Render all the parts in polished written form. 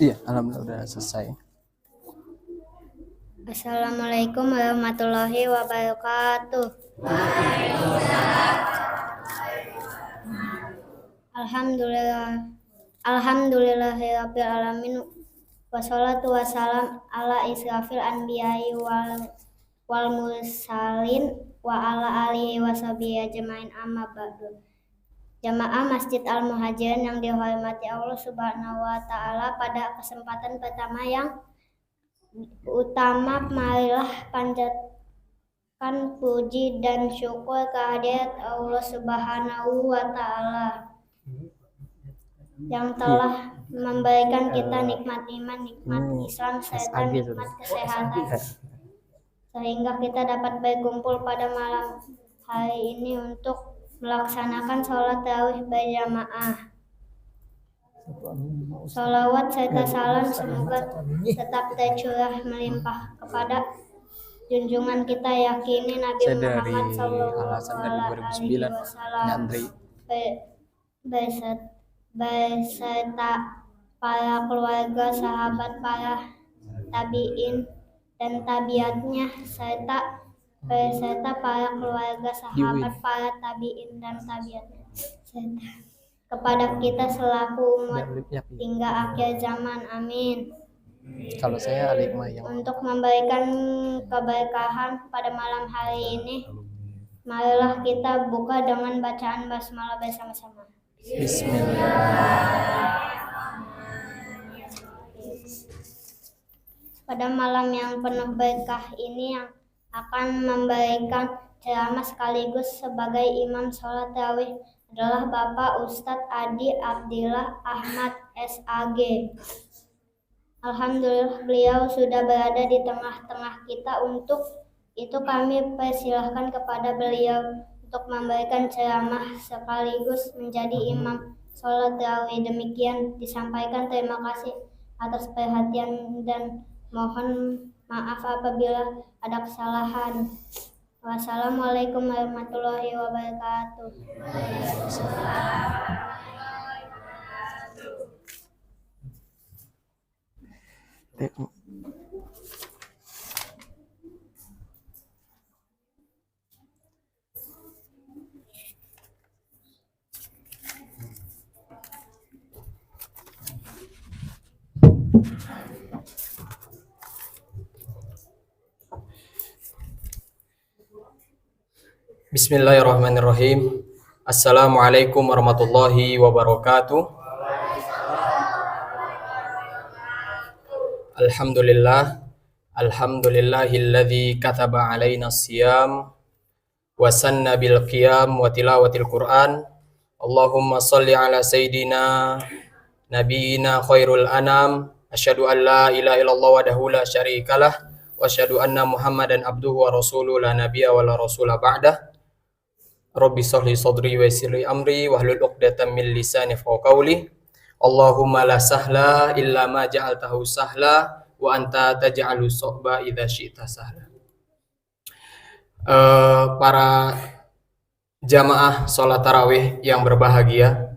Iya, alhamdulillah udah selesai. Assalamualaikum warahmatullahi wabarakatuh. Alhamdulillahirabbil alamin wassalatu wassalam ala israfil anbiya'i wal mursalin wa ala alihi washabihi ajmain amma ba'du. Jamaah Masjid Al-Muhajirin yang dihormati Allah Subhanahu wa taala, pada kesempatan pertama yang utama marilah panjatkan puji dan syukur kehadirat Allah Subhanahu wa taala yang telah memberikan kita nikmat iman, nikmat Islam serta nikmat kesehatan, sehingga kita dapat berkumpul pada malam hari ini untuk melaksanakan sholat tarawih berjamaah. Sholawat serta salam semoga tetap tercurah melimpah kepada junjungan kita yakini Nabi Muhammad SAW beserta para keluarga, sahabat, para tabiin dan tabiatnya, serta beserta para keluarga, sahabat, para tabiin dan tabiatnya, serta kepada kita selaku umat hingga akhir zaman. Amin. Kalau saya alimah yang Untuk memberikan keberkahan pada malam hari ini, marilah kita buka dengan bacaan basmalah bersama-sama. Bismillah. Pada malam yang penuh berkah ini yang akan memberikan ceramah sekaligus sebagai imam sholat tarawih adalah Bapak Ustadz Adi Abdillah Ahmad SAG. Alhamdulillah beliau sudah berada di tengah-tengah kita. Untuk itu kami persilahkan kepada beliau untuk memberikan ceramah sekaligus menjadi imam sholat tarawih. Demikian disampaikan. Terima kasih atas perhatian dan mohon maaf apabila ada kesalahan. Wassalamualaikum warahmatullahi wabarakatuh. Bismillahirrahmanirrahim. Assalamualaikum warahmatullahi wabarakatuh. Alhamdulillahilladzi kataba alaina siyam wa sanna bil qiyam wa tilawatil Qur'an. Allahumma shalli ala sayyidina nabiyyina khairul anam. Asyhadu an la ilaha illallah wahdahu la syarikalah wa asyhadu anna Muhammadan abduhu wa rasuluhu la nabiyya wa la rasula ba'dah. Rabbi sholli sadri wa yassirli amri wahlul 'uqdatam min lisani yafqahu qawli. Allahumma la sahla illa ma ja'altahu sahla wa anta taj'alu sa'ba idza syi'ta sahla. Para jamaah sholat tarawih yang berbahagia,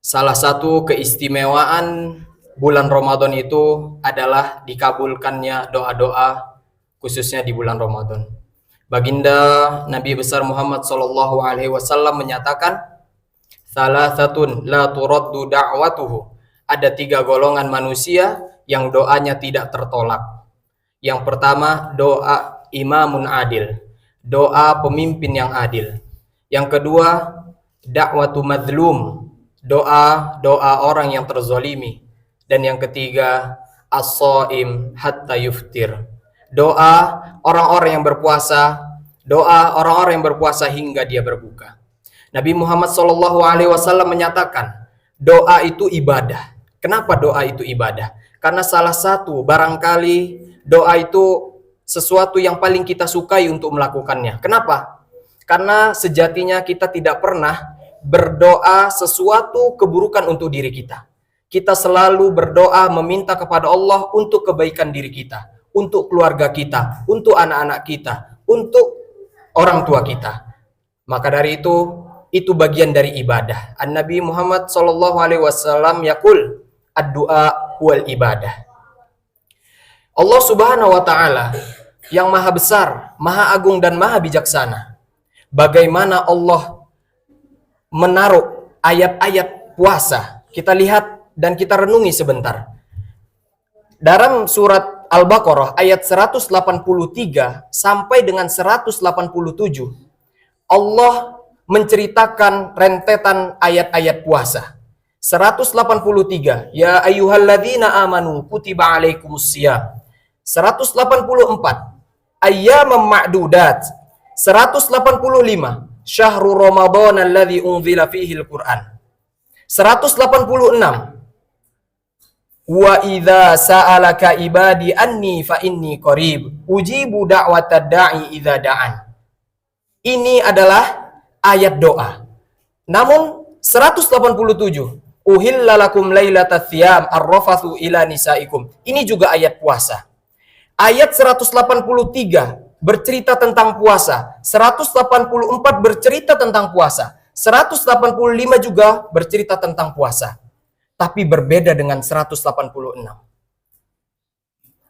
salah satu keistimewaan bulan Ramadan itu adalah dikabulkannya doa-doa khususnya di bulan Ramadan. Baginda Nabi besar Muhammad SAW menyatakan, salasatun la turaddu da'watuhu. Ada 3 golongan manusia yang doanya tidak tertolak. Yang pertama, doa imamun adil, doa pemimpin yang adil. Yang kedua, da'watu madlum, doa orang yang terzolimi. Dan yang ketiga, as-shaim hatta yuftir, doa orang-orang yang berpuasa hingga dia berbuka. Nabi Muhammad SAW menyatakan doa itu ibadah. Kenapa doa itu ibadah? Karena salah satu barangkali doa itu sesuatu yang paling kita sukai untuk melakukannya. Kenapa? Karena sejatinya kita tidak pernah berdoa sesuatu keburukan untuk diri kita. Kita selalu berdoa meminta kepada Allah untuk kebaikan diri kita, untuk keluarga kita, untuk anak-anak kita, untuk orang tua kita. Maka dari itu bagian dari ibadah. An-Nabi Muhammad sallallahu alaihi wasallam yaqul, ad-du'a huwal ibadah. Allah Subhanahu wa taala yang maha besar, maha agung dan maha bijaksana. Bagaimana Allah menaruh ayat-ayat puasa. Kita lihat dan kita renungi sebentar. Dalam surat Al-Baqarah ayat 183 sampai dengan 187, Allah menceritakan rentetan ayat-ayat puasa. 183, ya ayyuhalladzina amanu kutiba alaikumusiyam. 184, ayyamam ma'dudat. 185, syahrul ramadan alladzi unzila fihil Qur'an. 186, wa idza sa'alaka ibadi anni fa inni qarib ujibu da'watad da'i idza da'an. Ini adalah ayat doa. Namun 187, uhilla lakum lailatal siyam arrafathu ila nisaikum. Ini juga ayat puasa. Ayat 183 bercerita tentang puasa, 184 bercerita tentang puasa, 185 juga bercerita tentang puasa. Tapi berbeda dengan 186.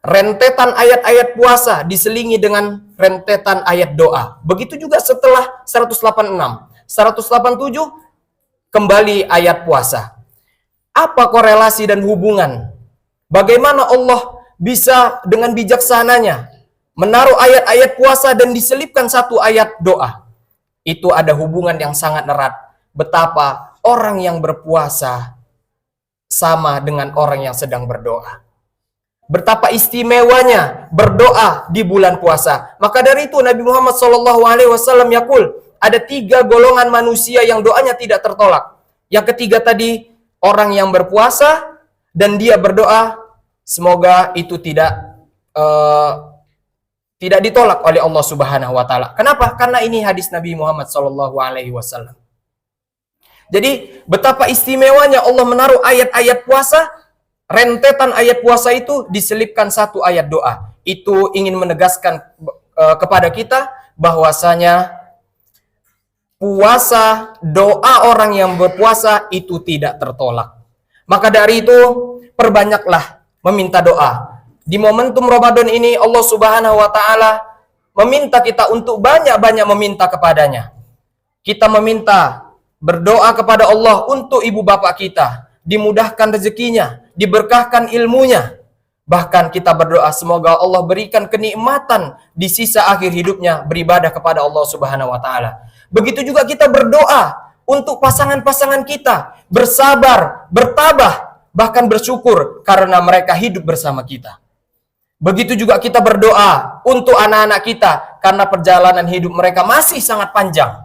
Rentetan ayat-ayat puasa diselingi dengan rentetan ayat doa. Begitu juga setelah 186. 187 kembali ayat puasa. Apa korelasi dan hubungan? Bagaimana Allah bisa dengan bijaksananya menaruh ayat-ayat puasa dan diselipkan satu ayat doa? Itu ada hubungan yang sangat erat. Betapa orang yang berpuasa sama dengan orang yang sedang berdoa. Betapa istimewanya berdoa di bulan puasa. Maka dari itu Nabi Muhammad SAW yaqul, ada 3 golongan manusia yang doanya tidak tertolak. Yang ketiga tadi, orang yang berpuasa dan dia berdoa, semoga itu tidak ditolak oleh Allah Subhanahu wa taala. Kenapa? Karena ini hadis Nabi Muhammad SAW. Jadi betapa istimewanya Allah menaruh ayat-ayat puasa, rentetan ayat puasa itu diselipkan satu ayat doa. Itu ingin menegaskan kepada kita bahwasanya puasa, doa orang yang berpuasa itu tidak tertolak. Maka dari itu perbanyaklah meminta doa. Di momentum Ramadan ini Allah Subhanahu wa taala meminta kita untuk banyak-banyak meminta kepadanya. Kita meminta berdoa kepada Allah untuk ibu bapak kita, dimudahkan rezekinya, diberkahkan ilmunya. Bahkan kita berdoa semoga Allah berikan kenikmatan di sisa akhir hidupnya beribadah kepada Allah Subhanahu wa taala. Begitu juga kita berdoa untuk pasangan-pasangan kita, bersabar, bertabah, bahkan bersyukur karena mereka hidup bersama kita. Begitu juga kita berdoa untuk anak-anak kita karena perjalanan hidup mereka masih sangat panjang.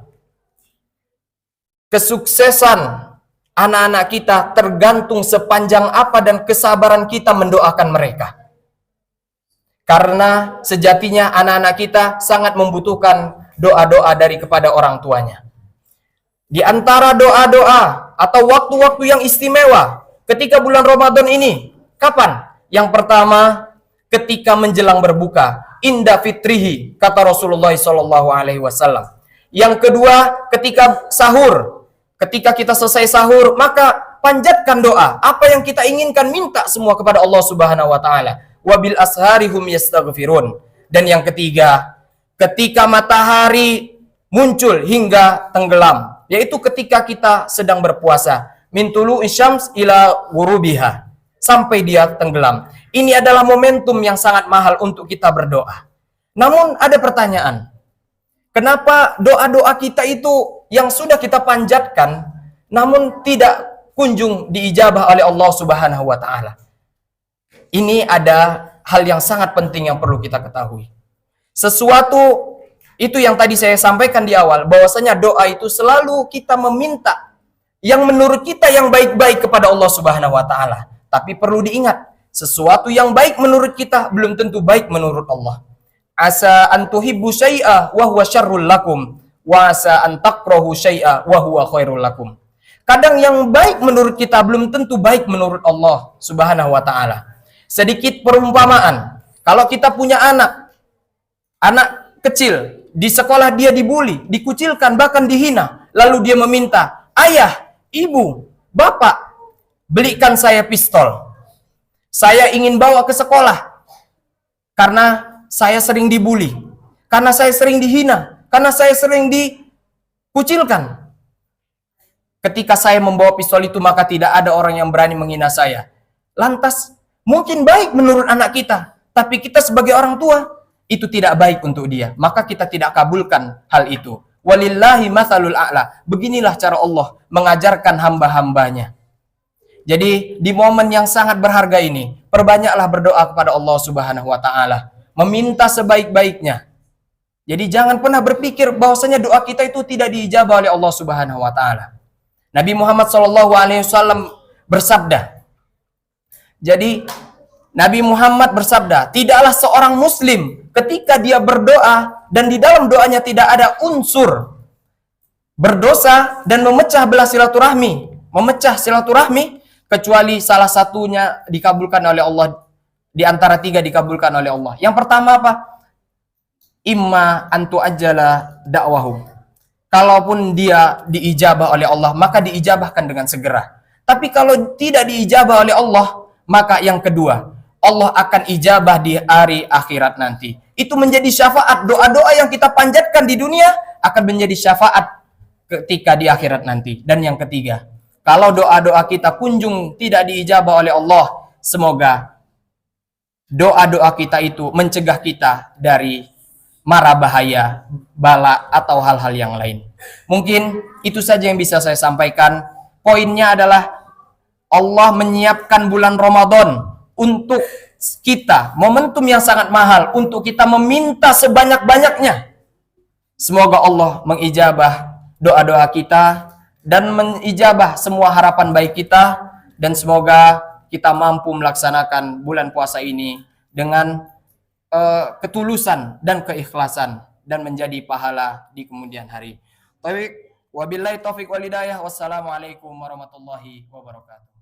Kesuksesan anak-anak kita tergantung sepanjang apa dan kesabaran kita mendoakan mereka. Karena sejatinya anak-anak kita sangat membutuhkan doa-doa dari kepada orang tuanya. Di antara doa-doa atau waktu-waktu yang istimewa ketika bulan Ramadan ini, kapan? Yang pertama, ketika menjelang berbuka, inda fitrihi, kata Rasulullah SAW. Yang kedua, ketika sahur. Ketika kita selesai sahur, maka panjatkan doa. Apa yang kita inginkan, minta semua kepada Allah Subhanahu wa taala. Wabil asharihum yastaghfirun. Dan yang ketiga, ketika matahari muncul hingga tenggelam, yaitu ketika kita sedang berpuasa, min tulu'i syams ila ghurubiha, sampai dia tenggelam. Ini adalah momentum yang sangat mahal untuk kita berdoa. Namun ada pertanyaan, kenapa doa-doa kita itu yang sudah kita panjatkan, namun tidak kunjung diijabah oleh Allah Subhanahu wa taala? Ini ada hal yang sangat penting yang perlu kita ketahui. Sesuatu itu yang tadi saya sampaikan di awal, bahwasanya doa itu selalu kita meminta yang menurut kita yang baik-baik kepada Allah Subhanahu wa taala. Tapi perlu diingat, sesuatu yang baik menurut kita belum tentu baik menurut Allah. Asa an tuhibbu syai'a wa huwa syarrul lakum wa asa an takrahu syai'a wa huwa khairul lakum. Kadang yang baik menurut kita belum tentu baik menurut Allah Subhanahu wa taala. Sedikit perumpamaan. Kalau kita punya anak kecil, di sekolah dia dibully, dikucilkan, bahkan dihina, lalu dia meminta, ayah, ibu, bapak, belikan saya pistol. Saya ingin bawa ke sekolah karena saya sering dibully, karena saya sering dihina, karena saya sering dikucilkan. Ketika saya membawa pistol itu, maka tidak ada orang yang berani menghina saya. Lantas, mungkin baik menurut anak kita, tapi kita sebagai orang tua, itu tidak baik untuk dia. Maka kita tidak kabulkan hal itu. Walillahi mathalul a'la. Beginilah cara Allah mengajarkan hamba-hambanya. Jadi, di momen yang sangat berharga ini, perbanyaklah berdoa kepada Allah Subhanahu wa Ta'ala, meminta sebaik-baiknya. Jadi, jangan pernah berpikir bahwasanya doa kita itu tidak diijabah oleh Allah Subhanahu wa Ta'ala. Nabi Muhammad SAW bersabda. Jadi Nabi Muhammad bersabda, tidaklah seorang muslim ketika dia berdoa dan di dalam doanya tidak ada unsur berdosa dan memecah belah silaturahmi, kecuali salah satunya dikabulkan oleh Allah, di antara 3 dikabulkan oleh Allah. Yang pertama apa? Imma antu ajala dakwahum. Kalaupun dia diijabah oleh Allah, maka diijabahkan dengan segera. Tapi kalau tidak diijabah oleh Allah, maka yang kedua, Allah akan ijabah di hari akhirat nanti. Itu menjadi syafaat. Doa-doa yang kita panjatkan di dunia akan menjadi syafaat ketika di akhirat nanti. Dan yang ketiga, kalau doa-doa kita kunjung tidak diijabah oleh Allah, semoga doa-doa kita itu mencegah kita dari mara bahaya, bala, atau hal-hal yang lain. Mungkin itu saja yang bisa saya sampaikan. Poinnya adalah Allah menyiapkan bulan Ramadan untuk kita, momentum yang sangat mahal untuk kita meminta sebanyak-banyaknya. Semoga Allah mengijabah doa-doa kita dan mengijabah semua harapan baik kita, dan semoga kita mampu melaksanakan bulan puasa ini dengan ketulusan dan keikhlasan dan menjadi pahala di kemudian hari. Wabillahi taufiq wal hidayah. Wassalamualaikum warahmatullahi wabarakatuh.